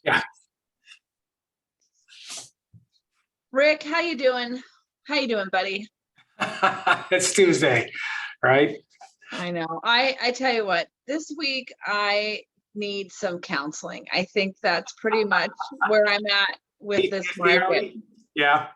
Yeah. Rick, how you doing? How you doing, buddy? It's Tuesday, right? I know. I tell you what, this week I need some counseling. I think that's pretty much where I'm at with this market. Yeah.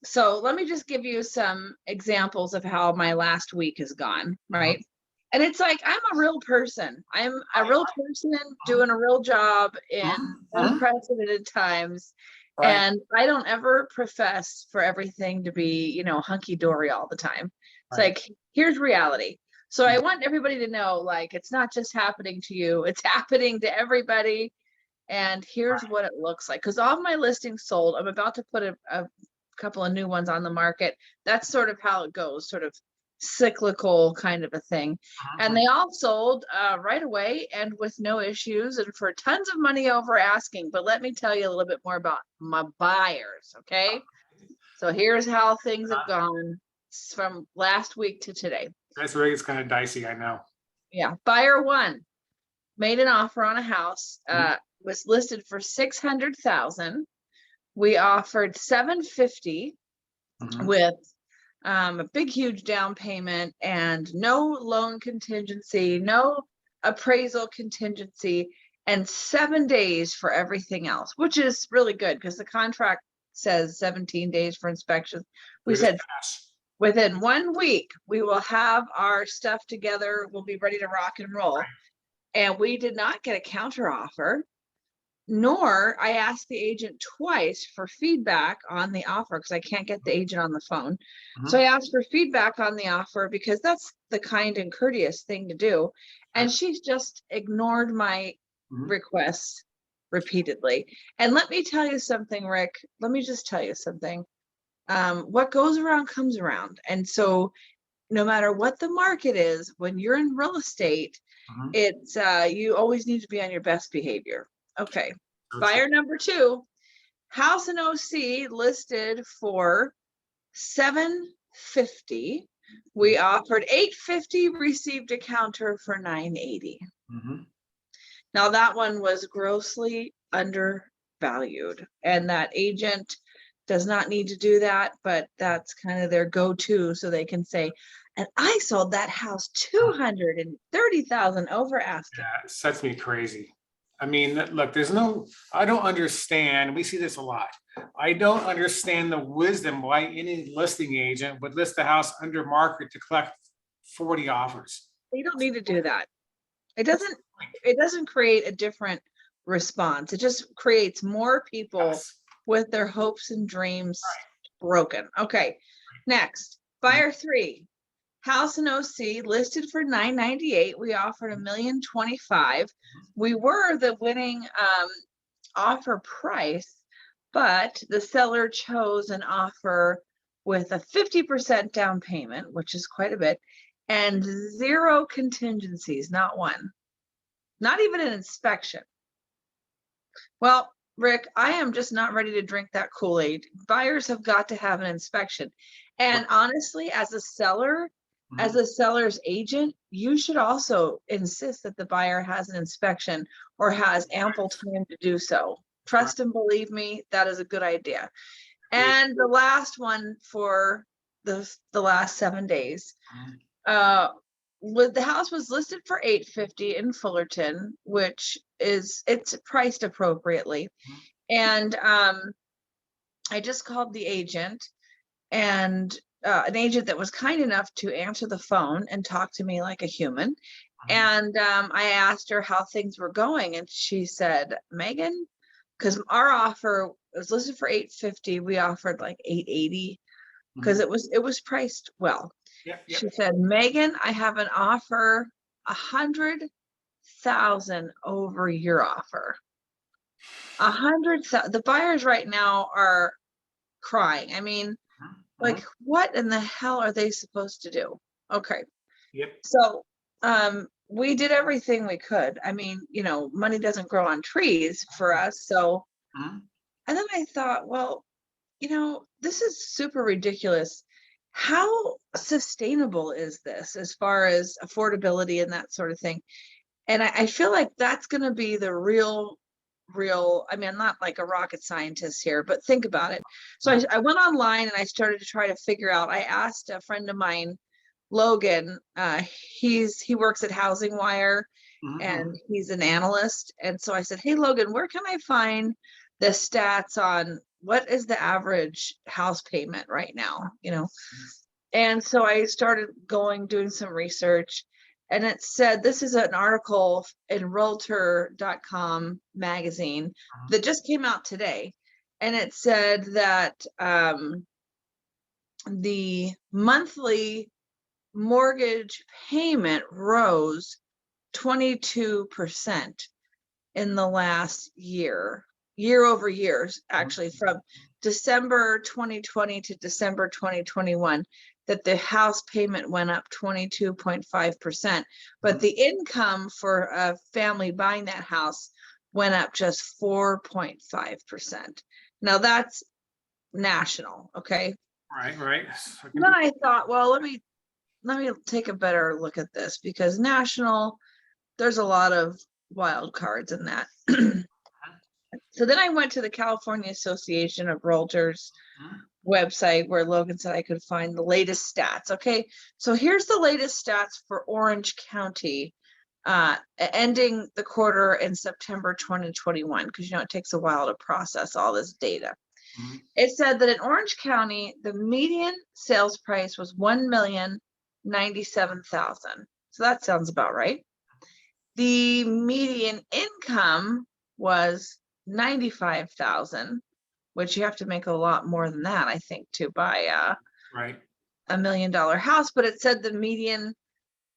So let me just give you some examples of how my last week has gone, right? And it's like I'm a real person. I'm a real person doing a real job in unprecedented times. Right. And I don't ever profess for everything to be, hunky-dory all the time. It's Right. like, here's reality. So I want everybody to know, like, it's not just happening to you, it's happening to everybody. And here's what it looks like. Because all of my listings sold. I'm about to put a couple of new ones on the market. That's sort of how it goes, sort of cyclical kind of a thing. And they all sold right away and with no issues and for tons of money over asking. But let me tell you a little bit more about my buyers, okay? So here's how things have gone from last week to today. That's where it gets kind of dicey, I know. Yeah, buyer one made an offer on a house, was listed for 600,000. We offered 750 with a big, huge down payment and no loan contingency, no appraisal contingency, and 7 days for everything else, which is really good because the contract says 17 days for inspection. We said within 1 week, we will have our stuff together. We'll be ready to rock and roll. And we did not get a counter offer, nor I asked the agent twice for feedback on the offer because I can't get the agent on the phone. So I asked for feedback on the offer because that's the kind and courteous thing to do. And she's just ignored my requests repeatedly. And let me tell you something, Rick. Let me just tell you something. What goes around comes around. And so no matter what the market is, when you're in real estate, it's you always need to be on your best behavior. Okay. Buyer number two, house in OC listed for 750. We offered 850, received a counter for 980. Now that one was grossly undervalued, and that agent does not need to do that, but that's kind of their go-to, so they can say, and I sold that house 230,000 over asking. Yeah, it sets me crazy. I mean, look, I don't understand. We see this a lot. I don't understand the wisdom why any listing agent would list the house under market to collect 40 offers. They don't need to do that. It doesn't create a different response. It just creates more people with their hopes and dreams broken. Okay, next, buyer three, house in OC listed for 998. We offered $1,025,000. We were the winning offer price, but the seller chose an offer with a 50% down payment, which is quite a bit, and 0 contingencies, not one, not even an inspection. Well, Rick, I am just not ready to drink that Kool-Aid. Buyers have got to have an inspection. And honestly, as a seller, as a seller's agent, you should also insist that the buyer has an inspection or has ample time to do so. Trust and believe me, that is a good idea. And the last one for the last 7 days, the house was listed for 850 in Fullerton, which it's priced appropriately. And I just called the agent, and an agent that was kind enough to answer the phone and talk to me like a human. And I asked her how things were going, and she said, Megan, because our offer was listed for 850, we offered like 880 because it was priced well. She said, Megan, I have an offer 100,000 over your offer. 100,000. The buyers right now are crying. I mean, like, what in the hell are they supposed to do? Okay. So we did everything we could. I mean, money doesn't grow on trees for us. So, and then I thought, well, this is super ridiculous. How sustainable is this as far as affordability and that sort of thing? And I feel like that's going to be the real real, I mean, I'm not like a rocket scientist here, but think about it. So I went online and I started to try to figure out, I asked a friend of mine, Logan, he works at Housing Wire and he's an analyst. And so I said, hey, Logan, where can I find the stats on what is the average house payment right now? And so I started doing some research, and it said, this is an article in Realtor.com magazine that just came out today. And it said that the monthly mortgage payment rose 22% in the last year over years, actually, from December 2020 to December 2021, that the house payment went up 22.5%, but the income for a family buying that house went up just 4.5%. Now that's national, okay? Right. Then I thought, well, let me take a better look at this, because national, there's a lot of wild cards in that. So then I went to the California Association of Realtors website, where Logan said I could find the latest stats. Okay, so here's the latest stats for Orange County, ending the quarter in September 2021, because it takes a while to process all this data. It said that in Orange County, the median sales price was $1,097,000. So that sounds about right. The median income was $95,000, which you have to make a lot more than that, I think, to buy Right. a $1 million house. But it said the median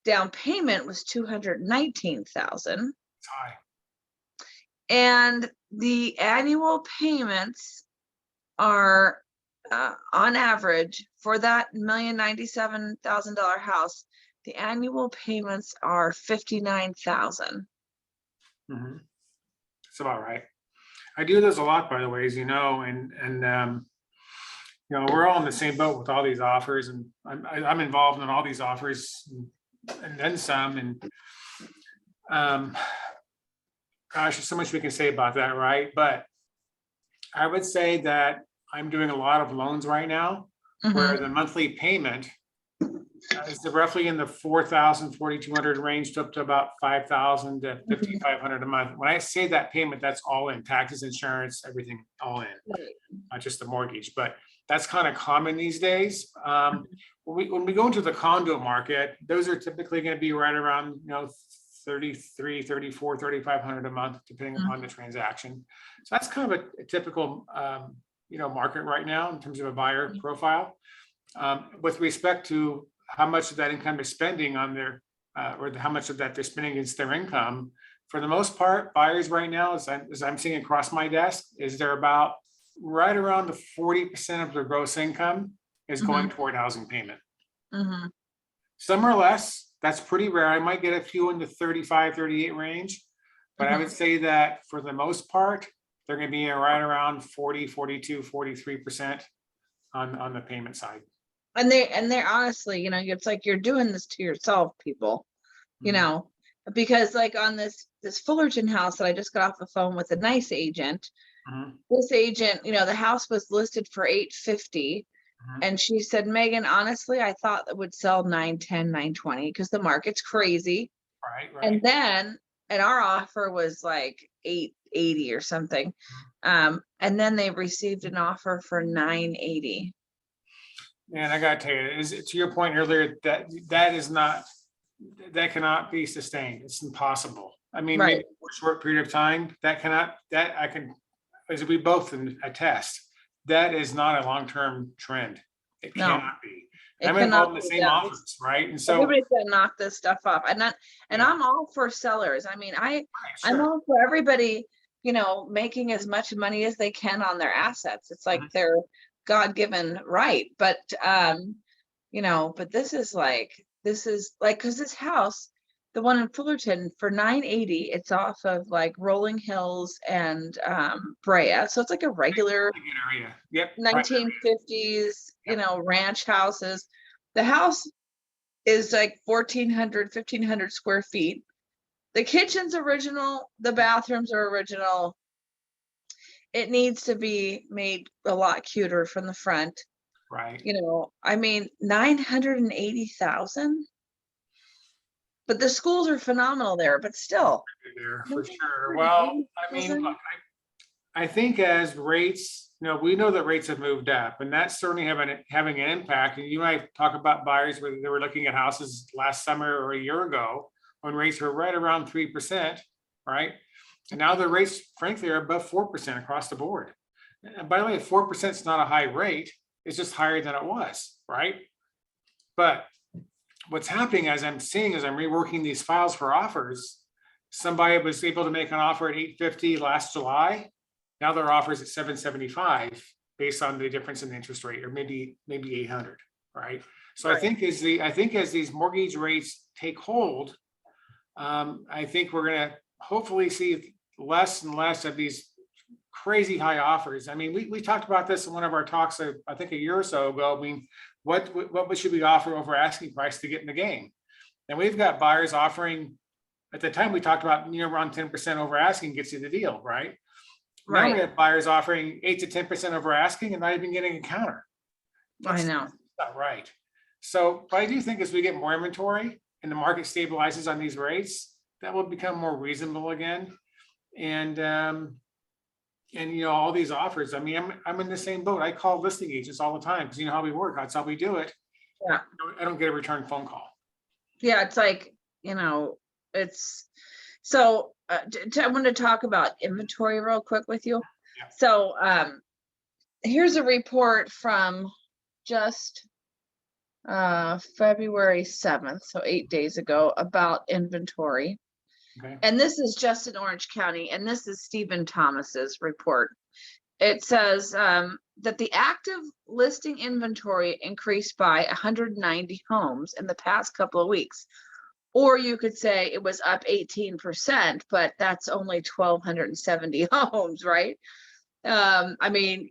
down payment was $219,000. It's high. And the annual payments are on average for that $1,097,000 house, the annual payments are $59,000. It's about right. I do this a lot, by the way, as you know, and we're all in the same boat with all these offers, and I'm involved in all these offers and then some. And gosh, there's so much we can say about that, right? But I would say that I'm doing a lot of loans right now where the monthly payment is roughly in the 4,000, 4,200 range to up to about 5,000 to 5,500 a month. When I say that payment, that's all in, taxes, insurance, everything all in, not just the mortgage. But that's kind of common these days. When we go into the condo market, those are typically going to be right around 33, 34, 3,500 a month, depending upon the transaction. So that's kind of a typical market right now in terms of a buyer profile. With respect to how much of that income is spending on their, or how much of that they're spending against their income, for the most part, buyers right now, as I'm seeing across my desk, is they're about right around the 40% of their gross income is going toward housing payment. Some are less. That's pretty rare. I might get a few in the 35, 38 range, but I would say that for the most part, they're going to be right around 40, 42, 43% on the payment side. And they're honestly, it's like you're doing this to yourself, people, because like on this Fullerton house that I just got off the phone with a nice agent, this agent, the house was listed for $850. And she said, Megan, honestly, I thought that would sell 910, 920 because the market's crazy. Right. And our offer was like 880 or something. And then they received an offer for 980. And I gotta tell you, to your point earlier, that cannot be sustained. It's impossible. I mean, maybe for a short period of time, as we both attest, that is not a long-term trend. It cannot be. I'm involved in the same offers, right? And so everybody's gonna knock this stuff off. And I'm all for sellers. I mean, I'm all for everybody, making as much money as they can on their assets. It's like their God-given right. But but this is like, because this house, the one in Fullerton, for 980, it's off of like Rolling Hills and Brea. So it's like a regular area. Yep. 1950s, ranch houses. The house is like 1,400, 1,500 square feet. The kitchen's original. The bathrooms are original. it needs to be made a lot cuter from the front. Right. You know, I mean, 980,000. But the schools are phenomenal there, but still. There for sure. Well, I mean, look, 980,000. I think as rates, we know that rates have moved up, and that's certainly having an impact. And you might talk about buyers where they were looking at houses last summer or a year ago when rates were right around 3%, right? And now the rates, frankly, are above 4% across the board. And by the way, 4% is not a high rate; it's just higher than it was, right? But what's happening as I'm reworking these files for offers, somebody was able to make an offer at 850 last July. Now their offer is at 775 based on the difference in the interest rate, or maybe 800, right? So Right. I think as these mortgage rates take hold, I think we're going to hopefully see less and less of these crazy high offers. I mean, we talked about this in one of our talks, I think a year or so ago. I mean, what should we offer over asking price to get in the game? And we've got buyers offering, at the time we talked about, around 10% over asking gets you the deal, right? Now we Right. have buyers offering 8 to 10% over asking and not even getting a counter. I know. Not right. So, but I do think as we get more inventory and the market stabilizes on these rates, that will become more reasonable again. And all these offers. I mean, I'm in the same boat. I call listing agents all the time because you know how we work. That's how we do it. Yeah. I don't get a return phone call. Yeah, it's like, it's so I want to talk about inventory real quick with you. Yeah. So here's a report from just February 7th, so 8 days ago, about inventory. Okay. And this is just in Orange County, and this is Stephen Thomas's report. It says that the active listing inventory increased by 190 homes in the past couple of weeks. Or you could say it was up 18%, but that's only 1,270 homes, right? I mean,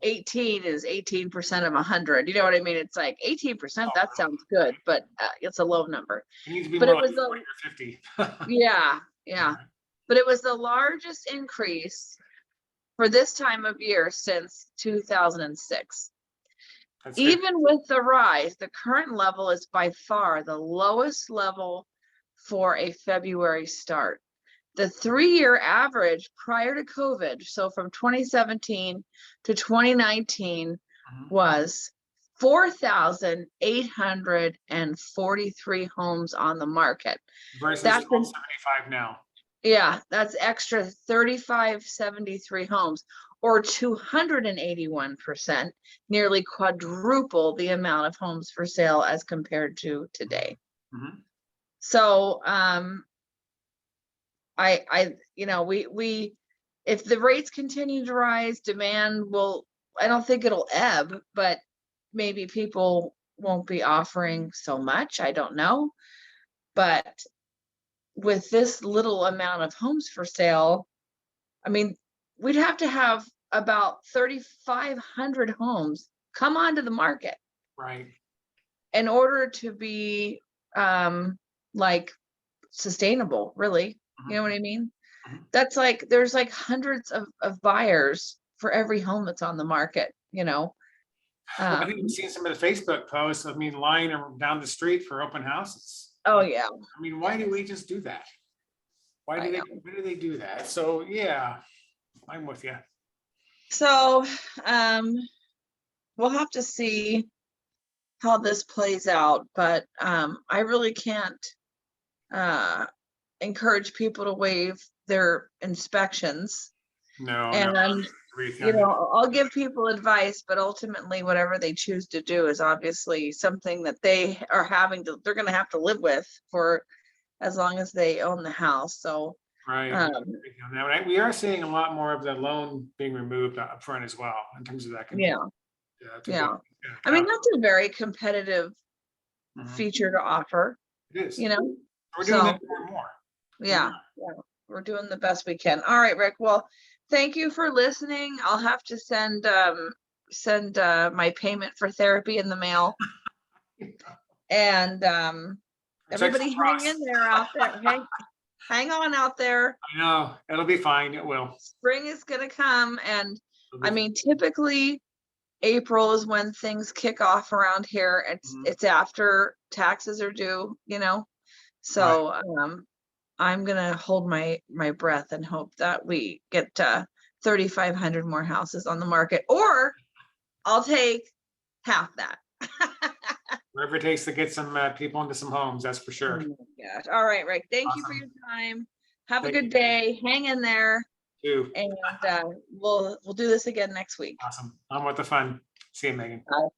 18 is 18% of 100. You know what I mean? It's like 18%, that sounds good, but it's a low number. It needs to be But more it like was 40 or 50. yeah. But it was the largest increase for this time of year since 2006. That's good. Even with the rise, the current level is by far the lowest level for a February start. The 3-year average prior to COVID, so from 2017 to 2019, was 4,843 homes on the market. Versus That's 1275 now. Yeah, that's extra 3,573 homes, or 281%, nearly quadruple the amount of homes for sale as compared to today. Mhm. So we if the rates continue to rise, demand will, I don't think it'll ebb, but maybe people won't be offering so much. I don't know. But with this little amount of homes for sale, I mean, we'd have to have about 3,500 homes come onto the market Right. in order to be like sustainable, really. You know what I mean? Mhm. That's like, there's like hundreds of buyers for every home that's on the market, Well, I think you've seen some of the Facebook posts. I mean, lying down the street for open houses. Oh yeah. I mean, why do we just do that? Why do they do that? So yeah, I'm with you. So we'll have to see how this plays out, but I really can't encourage people to waive their inspections. No, And I'll give people advice, but ultimately whatever they choose to do is obviously something that they're going to have to live with for as long as they own the house. So right. We are seeing a lot more of the loan being removed up front as well in terms of that. Yeah. I mean, that's a very competitive feature to offer. It is. We're doing that more and more. Yeah, we're doing the best we can. All right, Rick. Well, thank you for listening. I'll have to send my payment for therapy in the mail. And everybody hang in there out there. Hey, Hang on out there. I know, it'll be fine, it will. Spring is gonna come, and It'll be I mean, typically April is when things kick off around here. Mhm. It's after taxes are due, you know? So, I'm gonna hold my breath and hope that we get 3,500 more houses on the market, or I'll take half that. Wherever it takes to get some people into some homes, that's for Oh sure. my gosh. All right, Rick. Thank you for Awesome. your time. Have a Thank good you. day. Hang in there, Too. and we'll do this again next week. Awesome. I'm with the fun. See you, Megan. Bye.